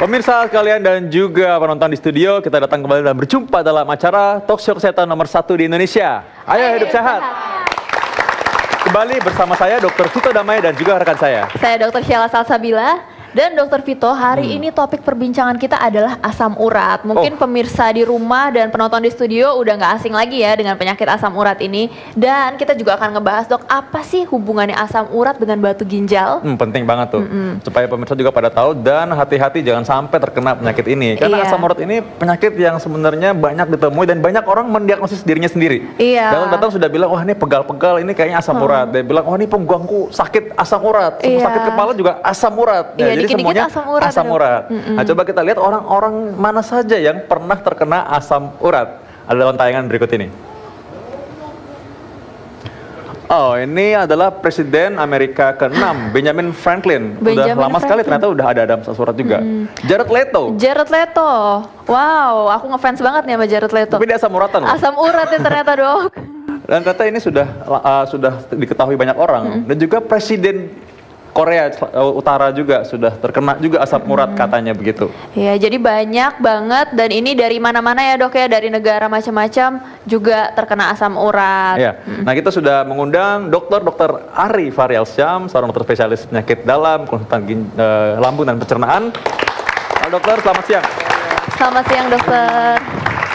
Pemirsa sekalian dan juga penonton di studio, kita datang kembali dan berjumpa dalam acara Talkshow Kesehatan nomor 1 di Indonesia. Ayo hidup sehat. Kembali bersama saya Dr. Vito Damai dan juga rekan saya. Saya Dr. Sheila Salsabila. Dan Dr. Vito, hari ini topik perbincangan kita adalah asam urat. Mungkin pemirsa di rumah dan penonton di studio udah nggak asing lagi ya dengan penyakit asam urat ini. Dan kita juga akan ngebahas, dok, apa sih hubungannya asam urat dengan batu ginjal? Penting banget tuh, supaya pemirsa juga pada tahu dan hati-hati jangan sampai terkena penyakit ini. Karena asam urat ini penyakit yang sebenarnya banyak ditemui dan banyak orang mendiagnosis dirinya sendiri. Datang sudah bilang, wah ini pegal-pegal, ini kayaknya asam urat. Dia bilang, oh ini punggungku sakit asam urat. Sakit kepala juga asam urat. Jadi semuanya asam urat. Nah, coba kita lihat orang-orang mana saja yang pernah terkena asam urat. Ada dalam tayangan berikut ini. Oh, ini adalah Presiden Amerika ke-6, Benjamin Franklin. Udah lama sekali ternyata udah ada asam urat juga. Jared Leto. Jared Leto. Wow, aku ngefans banget nih sama Jared Leto. Tapi dia asam uratan loh. Asam urat ya ternyata, dok. Dan ternyata ini sudah diketahui banyak orang. Dan juga Presiden Korea Utara juga sudah terkena juga asam urat katanya begitu. Ya, jadi banyak banget dan ini dari mana-mana ya, dok ya, dari negara macam-macam juga terkena asam urat. Ya. Nah, kita sudah mengundang Dr. Ari Faryalsyam, seorang dokter spesialis penyakit dalam, konsultan lambung dan pencernaan. Halo dokter, selamat siang. Selamat siang, dokter.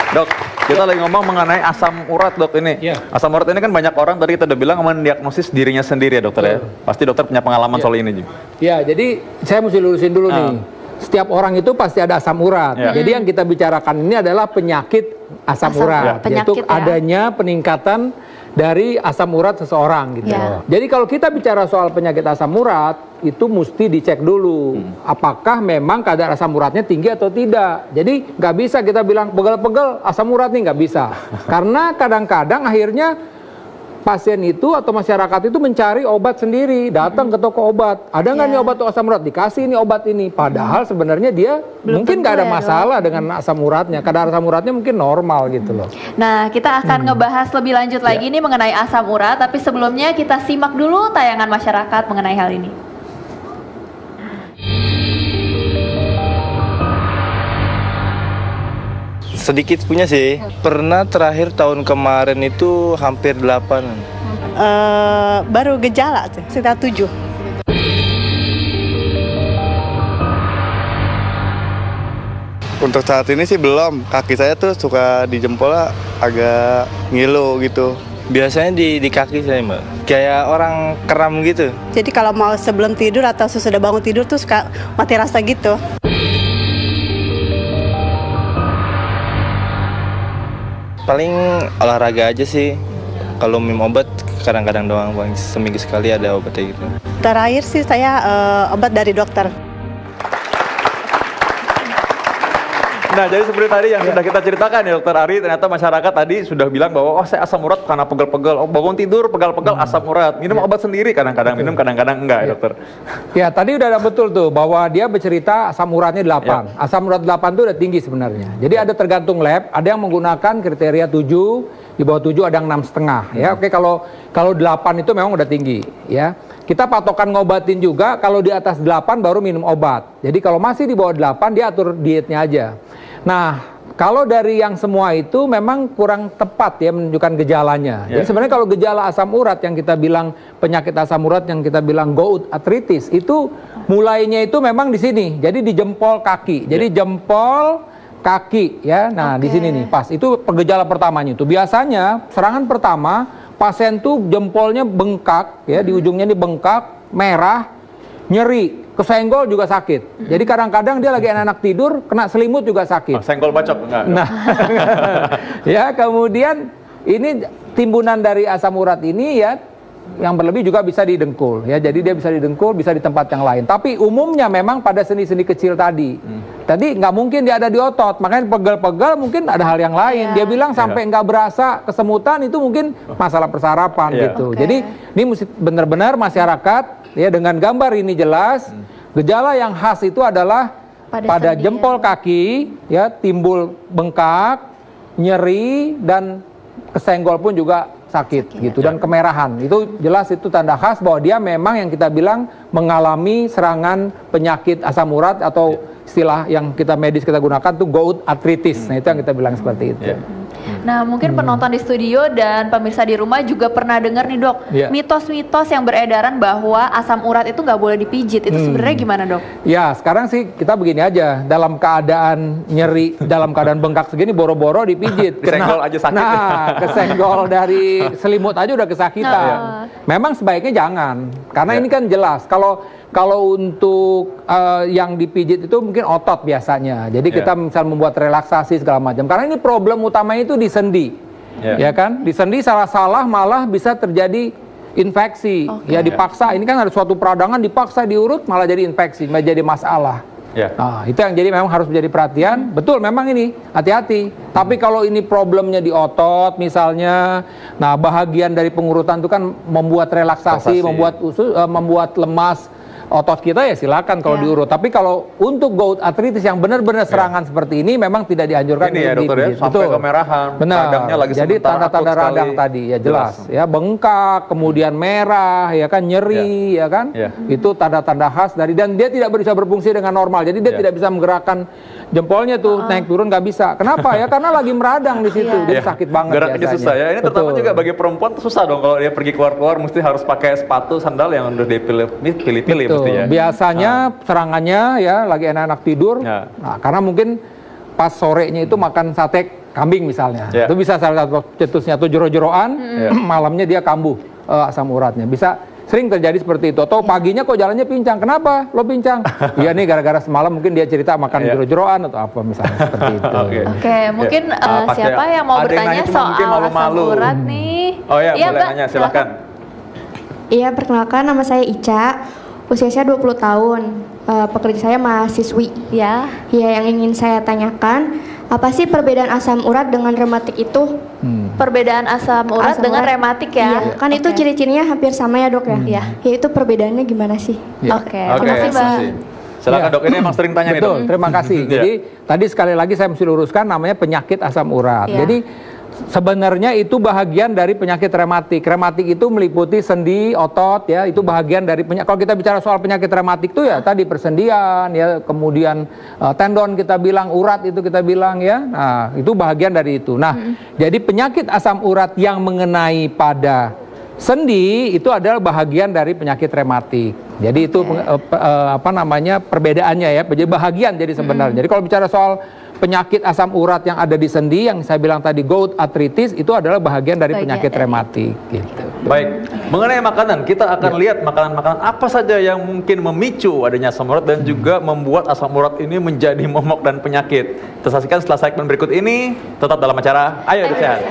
Dok, kita lagi ngomong mengenai asam urat, dok, ini. Asam urat ini kan banyak orang tadi kita udah bilang mendiagnosis dirinya sendiri ya, dokter ya. Pasti dokter punya pengalaman soal ini juga. Ya, jadi saya mesti lurusin dulu nih. Setiap orang itu pasti ada asam urat. Jadi yang kita bicarakan ini adalah penyakit asam urat, yaitu adanya peningkatan dari asam urat seseorang gitu. Jadi kalau kita bicara soal penyakit asam urat, itu mesti dicek dulu apakah memang kadar asam uratnya tinggi atau tidak. Jadi nggak bisa kita bilang pegel-pegel asam urat nih, nggak bisa. Karena kadang-kadang akhirnya pasien itu atau masyarakat itu mencari obat sendiri, datang ke toko obat. Ada nggak nih obat untuk asam urat? Dikasih nih obat ini. Padahal sebenarnya dia mungkin nggak ada masalah dengan asam uratnya. Kadar asam uratnya mungkin normal gitu loh. Nah, kita akan ngebahas lebih lanjut lagi nih mengenai asam urat. Tapi sebelumnya kita simak dulu tayangan masyarakat mengenai hal ini. Sedikit punya sih. Pernah terakhir tahun kemarin itu hampir 8. Baru gejala sih, sekitar 7. Untuk saat ini sih belum. Kaki saya tuh suka di jempolnya agak ngilu gitu. Biasanya di kaki saya, Mbak. Kayak orang kram gitu. Jadi kalau mau sebelum tidur atau sesudah bangun tidur tuh suka mati rasa gitu. Paling olahraga aja sih. Kalau minum obat kadang-kadang doang, paling seminggu sekali ada obatnya gitu. Terakhir sih saya obat dari dokter. Nah, jadi seperti tadi yang sudah kita ceritakan ya, Dokter Ari, ternyata masyarakat tadi sudah bilang bahwa saya asam urat karena pegel-pegel. Bangun tidur pegal-pegal asam urat. Minum obat sendiri kadang-kadang minum, kadang-kadang enggak, ya, dokter. Ya, tadi udah ada betul tuh bahwa dia bercerita asam uratnya 8. Asam urat 8 itu udah tinggi sebenarnya. Jadi ada tergantung lab, ada yang menggunakan kriteria 7, di bawah 7 ada yang 6,5 ya. Oke, kalau 8 itu memang udah tinggi ya. Kita patokan ngobatin juga kalau di atas 8 baru minum obat. Jadi kalau masih di bawah 8 dia atur dietnya aja. Nah, kalau dari yang semua itu memang kurang tepat ya menunjukkan gejalanya. Jadi sebenarnya kalau gejala asam urat yang kita bilang penyakit asam urat yang kita bilang gout arthritis itu mulainya itu memang di sini. Jadi di jempol kaki. Jadi jempol kaki ya. Nah, di sini nih pas. Itu gejala pertamanya itu. Biasanya serangan pertama pasien tuh jempolnya bengkak ya, di ujungnya ini bengkak, merah, nyeri. Kesenggol juga sakit. Jadi kadang-kadang dia lagi enak-enak tidur, kena selimut juga sakit. Senggol bacok enggak? Nah, ya kemudian ini timbunan dari asam urat ini ya, yang berlebih juga bisa di dengkul. Ya, jadi dia bisa di dengkul, bisa di tempat yang lain. Tapi umumnya memang pada sendi-sendi kecil tadi. Tadi nggak mungkin dia ada di otot, makanya pegel-pegel mungkin ada hal yang lain. Dia bilang sampai nggak berasa kesemutan itu mungkin masalah persarapan gitu. Jadi ini mesti benar-benar masyarakat ya dengan gambar ini jelas. Gejala yang khas itu adalah pada jempol kaki ya timbul bengkak, nyeri dan kesenggol pun juga sakit gitu dan kemerahan. Itu jelas itu tanda khas bahwa dia memang yang kita bilang mengalami serangan penyakit asam urat atau istilah yang kita medis kita gunakan tuh gout arthritis. Nah, itu yang kita bilang seperti itu. Nah, mungkin penonton di studio dan pemirsa di rumah juga pernah dengar nih, Dok, mitos-mitos yang beredaran bahwa asam urat itu nggak boleh dipijit. Itu sebenarnya gimana, Dok? Ya, sekarang sih kita begini aja, dalam keadaan nyeri, dalam keadaan bengkak segini, boro-boro dipijit. Kesenggol aja sakit. Nah, kesenggol dari selimut aja udah kesakitan. Memang sebaiknya jangan, karena ini kan jelas. Kalau untuk yang dipijit itu mungkin otot biasanya. Jadi kita misal membuat relaksasi segala macam. Karena ini problem utamanya itu di sendi. Ya kan? Di sendi salah-salah malah bisa terjadi infeksi. Ya dipaksa, ini kan ada suatu peradangan dipaksa diurut malah jadi infeksi, malah jadi masalah. Nah, itu yang jadi memang harus menjadi perhatian. Betul, memang ini hati-hati. Tapi kalau ini problemnya di otot misalnya, nah bahagian dari pengurutan itu kan membuat relaksasi, membuat lemas otot kita, ya silakan kalau diurut. Tapi kalau untuk gout arthritis yang benar-benar serangan seperti ini memang tidak dianjurkan ini ya dokter ya, sampai kemerahan. Benar. Lagi jadi tanda-tanda radang tadi ya jelas. Ya bengkak, kemudian merah, ya kan nyeri, ya kan. Itu tanda-tanda khas dari, dan dia tidak bisa berfungsi dengan normal. Jadi dia tidak bisa menggerakkan jempolnya tuh naik turun nggak bisa. Kenapa ya? Karena lagi meradang di situ. Jadi sakit banget. Geraknya susah ya. Ini terutama juga bagi perempuan tuh susah dong kalau dia pergi keluar-keluar mesti harus pakai sepatu sandal yang udah dipilih-pilih. Ya. Biasanya serangannya ya lagi enak-enak tidur. Nah, karena mungkin pas sorenya itu makan sate kambing misalnya. Itu bisa salah satu cetusnya tuh jero-jeroan, malamnya dia kambuh asam uratnya. Bisa sering terjadi seperti itu. Atau paginya kok jalannya pincang. Kenapa lo pincang? Iya nih gara-gara semalam mungkin dia cerita makan jero-jeroan atau apa misalnya seperti itu. Oke, mungkin siapa yang mau bertanya soal asam urat nih? Oh ya, boleh nanya, silakan. Iya, perkenalkan nama saya Ica. Usia saya 20 tahun, pekerja saya mahasiswi. Ya, yang ingin saya tanyakan, apa sih perbedaan asam urat dengan rematik itu? Perbedaan asam urat dengan rematik ya? Iya, kan itu ciri-cirinya hampir sama ya dok ya? Iya. Ya itu perbedaannya gimana sih? Oke, terima kasih Mbak. Silakan dok, ini emang sering tanya nih dok. Betul, terima kasih. Jadi tadi sekali lagi saya mesti luruskan namanya penyakit asam urat. Jadi sebenarnya itu bahagian dari penyakit rematik. Rematik itu meliputi sendi, otot, ya itu bahagian dari penyakit. Kalau kita bicara soal penyakit rematik itu ya tadi persendian, ya kemudian tendon kita bilang, urat itu kita bilang ya. Nah itu bahagian dari itu. Nah jadi penyakit asam urat yang mengenai pada sendi itu adalah bahagian dari penyakit rematik. Jadi itu apa namanya perbedaannya ya. Jadi bahagian jadi sebenarnya. Jadi kalau bicara soal penyakit asam urat yang ada di sendi yang saya bilang tadi gout arthritis itu adalah bahagian dari penyakit rematik gitu. Baik, mengenai makanan kita akan lihat makanan-makanan apa saja yang mungkin memicu adanya asam urat dan juga membuat asam urat ini menjadi momok dan penyakit. Kita saksikan setelah segmen berikut ini, tetap dalam acara Ayo Hidup Sehat.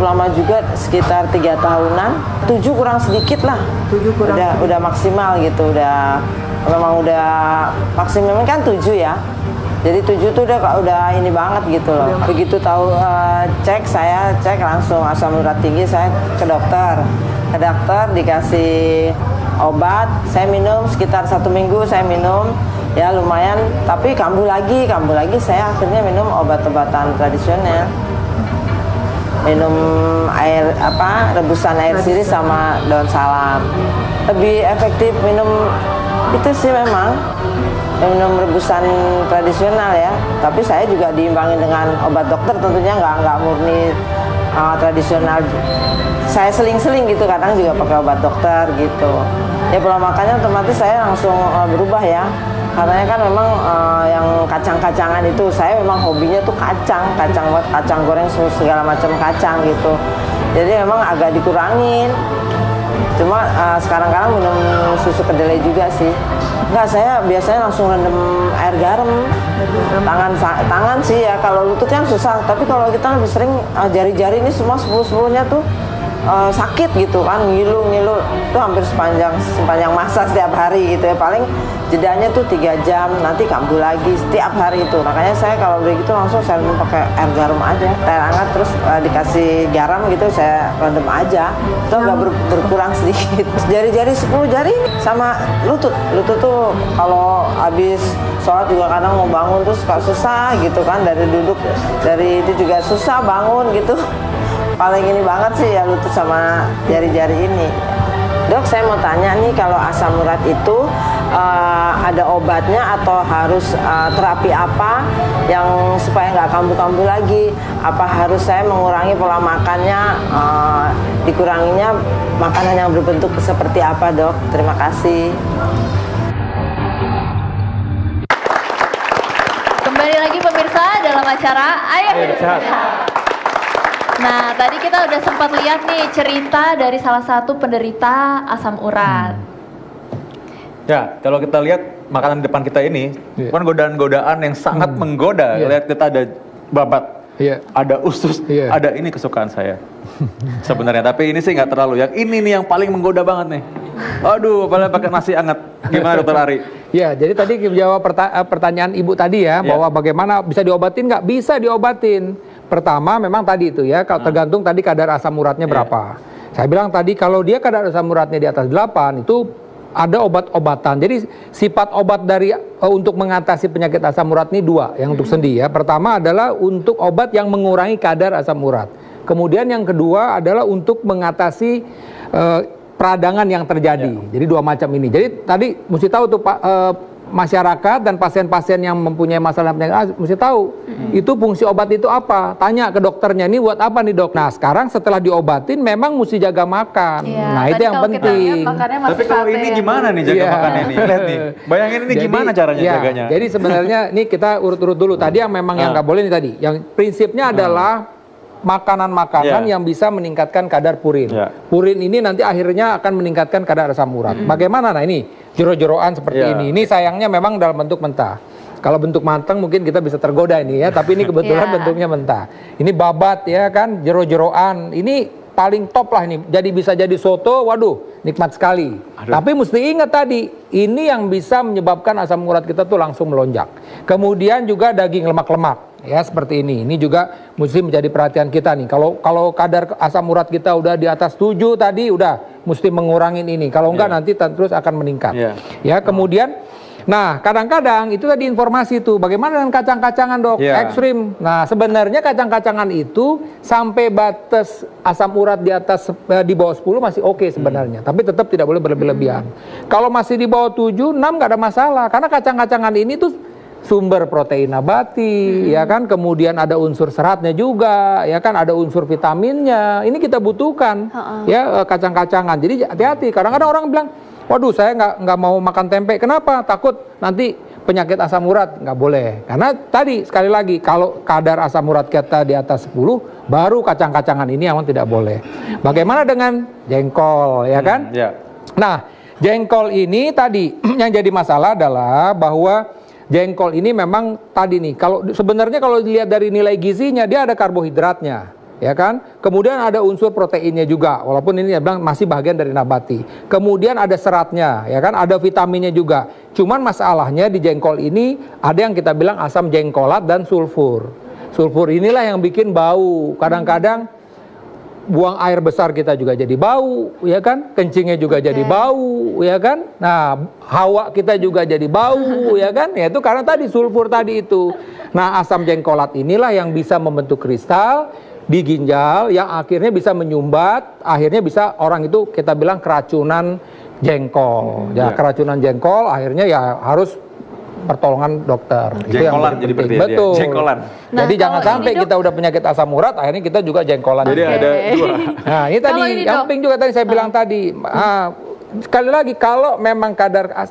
Lama juga sekitar 3 tahunan, 7 kurang sedikit lah, 7 kurang udah maksimal gitu, memang udah maksimum kan 7 ya, jadi 7 tuh udah ini banget gitu loh. Begitu tahu saya cek langsung asam urat tinggi, saya ke dokter dikasih obat, saya minum sekitar 1 minggu saya minum, ya lumayan, tapi kambuh lagi saya akhirnya minum obat-obatan tradisional. Minum air rebusan air sirih sama daun salam. Lebih efektif minum itu sih memang minum rebusan tradisional ya. Tapi saya juga diimbangi dengan obat dokter, tentunya nggak murni tradisional. Saya seling-seling gitu, kadang juga pakai obat dokter gitu. Ya pola makannya otomatis saya langsung berubah ya. Katanya kan memang yang kacang-kacangan itu, saya memang hobinya tuh kacang goreng segala macam kacang gitu. Jadi memang agak dikurangin. Cuma sekarang-kadang minum susu kedelai juga sih. Enggak, saya biasanya langsung rendam air garam. Tangan sih ya, kalau lutut kan susah. Tapi kalau kita lebih sering jari-jari ini semua sepuluh-sepuluhnya tuh sakit gitu kan, ngilu itu hampir sepanjang masa setiap hari gitu ya. Paling jedanya tuh 3 jam, nanti kambuh lagi setiap hari itu. Makanya saya kalau begitu langsung saya rendam pakai air garam aja, air hangat terus dikasih garam gitu, saya rendam aja. Itu agak berkurang sedikit. Jari-jari 10 jari sama lutut tuh kalau habis sholat juga kadang mau bangun tuh suka susah gitu kan, dari duduk dari itu juga susah bangun gitu. Paling ini banget sih ya lutut sama jari-jari ini. Dok, saya mau tanya nih, kalau asam urat itu ada obatnya atau harus terapi apa yang supaya nggak kambuh-kambuh lagi? Apa harus saya mengurangi pola makannya, dikuranginya makanan yang berbentuk seperti apa, Dok? Terima kasih. Kembali lagi pemirsa dalam acara Ayo Hidup Sehat. Nah, tadi kita udah sempat lihat nih cerita dari salah satu penderita asam urat. Ya, kalau kita lihat makanan di depan kita ini, kan godaan-godaan yang sangat menggoda. Lihat kita ada babat, ada usus, ada ini kesukaan saya sebenarnya. Tapi ini sih nggak terlalu. Yang ini nih yang paling menggoda banget nih. Aduh, apalagi pakai nasi hangat. Gimana Dokter Ari? Ya, jadi tadi jawab pertanyaan Ibu tadi ya, bahwa bagaimana bisa diobatin nggak? Bisa diobatin. Pertama memang tadi itu ya, kalau tergantung tadi kadar asam uratnya berapa. Saya bilang tadi kalau dia kadar asam uratnya di atas 8 itu ada obat-obatan. Jadi sifat obat dari untuk mengatasi penyakit asam urat ini 2 yang untuk sendi ya. Pertama adalah untuk obat yang mengurangi kadar asam urat. Kemudian yang kedua adalah untuk mengatasi peradangan yang terjadi. Jadi 2 macam ini. Jadi tadi mesti tahu tuh Pak, masyarakat dan pasien-pasien yang mempunyai masalah penyakit mesti tahu itu fungsi obat itu apa. Tanya ke dokternya, ini buat apa nih dok? Nah sekarang setelah diobatin memang mesti jaga makan. Nah itu yang penting. Tapi kalau ini gimana nih jaga makannya nih? Lihat nih, bayangin ini gimana caranya jaganya. Jadi sebenarnya ini kita urut-urut dulu. Tadi yang memang yang nggak boleh nih tadi. Yang prinsipnya adalah makanan-makanan yang bisa meningkatkan kadar purin. Purin ini nanti akhirnya akan meningkatkan kadar asam urat. Bagaimana? Nah ini jero-jeroan seperti ini. Ini sayangnya memang dalam bentuk mentah. Kalau bentuk matang mungkin kita bisa tergoda ini ya, tapi ini kebetulan bentuknya mentah. Ini babat ya kan, jero-jeroan. Ini paling top lah ini. Jadi bisa jadi soto, waduh, nikmat sekali. Tapi mesti ingat tadi, ini yang bisa menyebabkan asam urat kita tuh langsung melonjak. Kemudian juga daging lemak-lemak. Ya seperti ini juga mesti menjadi perhatian kita nih. Kalau kadar asam urat kita udah di atas 7 tadi udah mesti mengurangin ini. Kalau enggak nanti terus akan meningkat. Ya kemudian, nah kadang-kadang itu tadi informasi tuh bagaimana dengan kacang-kacangan dok ekstrim. Nah sebenarnya kacang-kacangan itu sampai batas asam urat di atas di bawah 10 masih oke sebenarnya. Tapi tetap tidak boleh berlebihan. Kalau masih di bawah 7, 6 nggak ada masalah. Karena kacang-kacangan ini tuh sumber protein nabati, ya kan, kemudian ada unsur seratnya juga, ya kan, ada unsur vitaminnya. Ini kita butuhkan, ya kacang-kacangan. Jadi hati-hati. Kadang-kadang orang bilang, waduh, saya nggak mau makan tempe. Kenapa? Takut nanti penyakit asam urat. Nggak boleh. Karena tadi sekali lagi, kalau kadar asam urat kita di atas 10, baru kacang-kacangan ini yang tidak boleh. Bagaimana dengan jengkol, ya kan? Nah, jengkol ini tadi yang jadi masalah adalah bahwa jengkol ini memang tadi nih, kalau sebenarnya kalau dilihat dari nilai gizinya dia ada karbohidratnya, ya kan? Kemudian ada unsur proteinnya juga, walaupun ini bilang masih bagian dari nabati. Kemudian ada seratnya, ya kan? Ada vitaminnya juga. Cuman masalahnya di jengkol ini ada yang kita bilang asam jengkolat dan sulfur. Sulfur inilah yang bikin bau. Kadang-kadang buang air besar kita juga jadi bau, ya kan? Kencingnya juga jadi bau, ya kan? Nah, hawa kita juga jadi bau, ya kan? Ya itu karena tadi sulfur tadi itu. Nah, asam jengkolat inilah yang bisa membentuk kristal di ginjal yang akhirnya bisa menyumbat, akhirnya bisa orang itu kita bilang keracunan jengkol. Ya, keracunan jengkol akhirnya ya harus pertolongan dokter. Jengkolan jadi berarti ya. Betul. Jengkolan. Nah, jadi jangan sampai kita udah penyakit asam urat, akhirnya kita juga jengkolan. Jadi ada 2. Nah ini tadi, yang penting juga tadi saya bilang tadi, sekali lagi kalau memang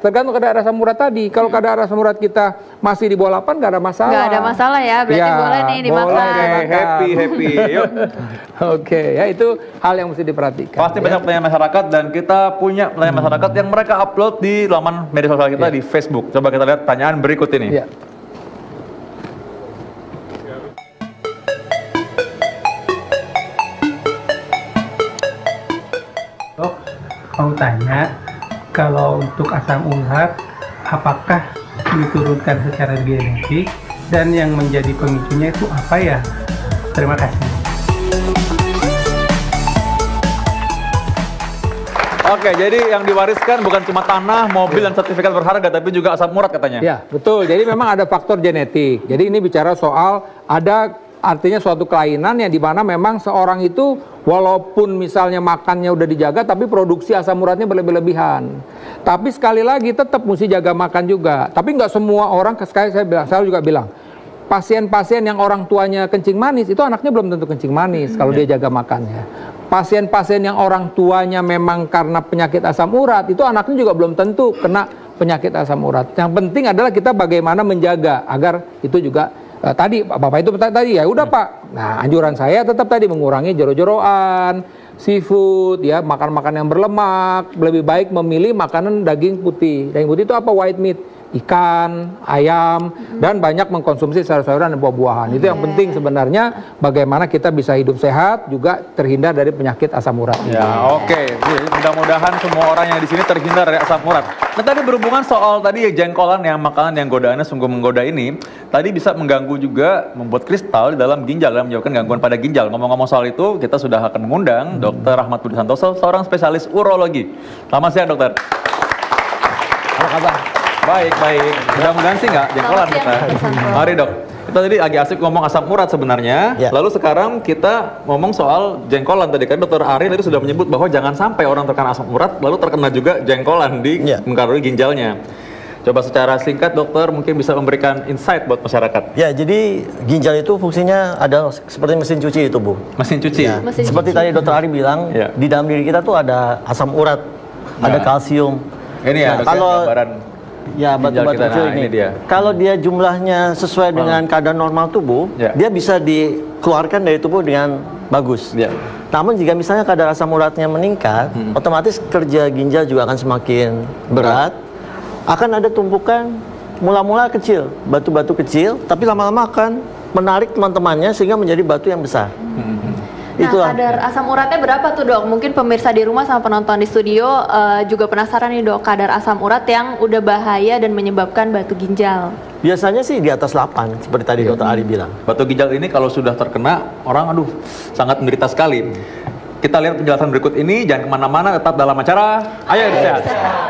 tergantung kadar asam urat tadi. Kalau kadar asam urat kita masih di bawah 8 nggak ada masalah. Nggak ada masalah ya, berarti boleh nih dimakan. Happy, yuk. Oke, ya itu hal yang mesti diperhatikan. Pasti banyak pertanyaan masyarakat dan kita punya pertanyaan masyarakat yang mereka upload di laman media sosial kita di Facebook. Coba kita lihat pertanyaan berikut ini. Dok, mau tanya, kalau untuk asam urat, apakah diturunkan secara genetik dan yang menjadi pemicunya itu apa ya? Terima kasih. Oke, jadi yang diwariskan bukan cuma tanah, mobil, dan sertifikat berharga, tapi juga asam urat katanya. Ya, betul. Jadi memang ada faktor genetik. Jadi ini bicara soal ada artinya suatu kelainan yang dimana memang seorang itu walaupun misalnya makannya udah dijaga tapi produksi asam uratnya berlebih-lebihan. Tapi sekali lagi tetap mesti jaga makan juga. Tapi nggak semua orang, saya juga bilang, pasien-pasien yang orang tuanya kencing manis itu anaknya belum tentu kencing manis kalau dia jaga makannya. Pasien-pasien yang orang tuanya memang karena penyakit asam urat itu anaknya juga belum tentu kena penyakit asam urat. Yang penting adalah kita bagaimana menjaga agar itu juga tadi Bapak itu tadi ya udah Pak. Nah, anjuran saya tetap tadi mengurangi jero-jeroan, seafood, ya makan-makan yang berlemak. Lebih baik memilih makanan daging putih. Daging putih itu apa? White meat, ikan, ayam, dan banyak mengkonsumsi sayur-sayuran dan buah-buahan. Itu yang penting sebenarnya bagaimana kita bisa hidup sehat juga terhindar dari penyakit asam urat. Ya, oke. Mudah-mudahan semua orang yang di sini terhindar dari asam urat. Nah, tadi berhubungan soal tadi jengkolan yang makanan yang godaannya sungguh menggoda ini, tadi bisa mengganggu juga, membuat kristal di dalam ginjal dan menyebabkan gangguan pada ginjal. Ngomong-ngomong soal itu, kita sudah akan mengundang Dr. Ahmad Budi Santoso, seorang spesialis urologi. Selamat siang, dokter. Apa kabar? Baik. Mudah-mudahan sih nggak jengkolan kita. Mari dok. Kita tadi lagi asik ngomong asam urat sebenarnya. Ya. Lalu sekarang kita ngomong soal jengkolan. Tadi kan Dr. Ari tadi sudah menyebut bahwa jangan sampai orang terkena asam urat lalu terkena juga jengkolan di mempengaruhi ginjalnya. Coba secara singkat dokter mungkin bisa memberikan insight buat masyarakat. Ya, jadi ginjal itu fungsinya adalah seperti mesin cuci itu, Bu. Mesin cuci. Ya. Seperti tadi Dr. Ari bilang, di dalam diri kita tuh ada asam urat, ada kalsium. Ini ya, kalau gambaran. Ya, batu-batu kecil ini dia. Kalau dia jumlahnya sesuai dengan kadar normal tubuh, dia bisa dikeluarkan dari tubuh dengan bagus. Namun jika misalnya kadar asam uratnya meningkat, otomatis kerja ginjal juga akan semakin berat. Akan ada tumpukan mula-mula kecil, batu-batu kecil, tapi lama-lama akan menarik teman-temannya sehingga menjadi batu yang besar. Nah, kadar asam uratnya berapa tuh dok? Mungkin pemirsa di rumah sama penonton di studio juga penasaran nih dok, kadar asam urat yang udah bahaya dan menyebabkan batu ginjal. Biasanya sih di atas 8, seperti tadi Dr. Ari bilang. Batu ginjal ini kalau sudah terkena, orang sangat menderita sekali. Kita lihat penjelasan berikut ini, jangan kemana-mana, tetap dalam acara Ayo Hidup Sehat.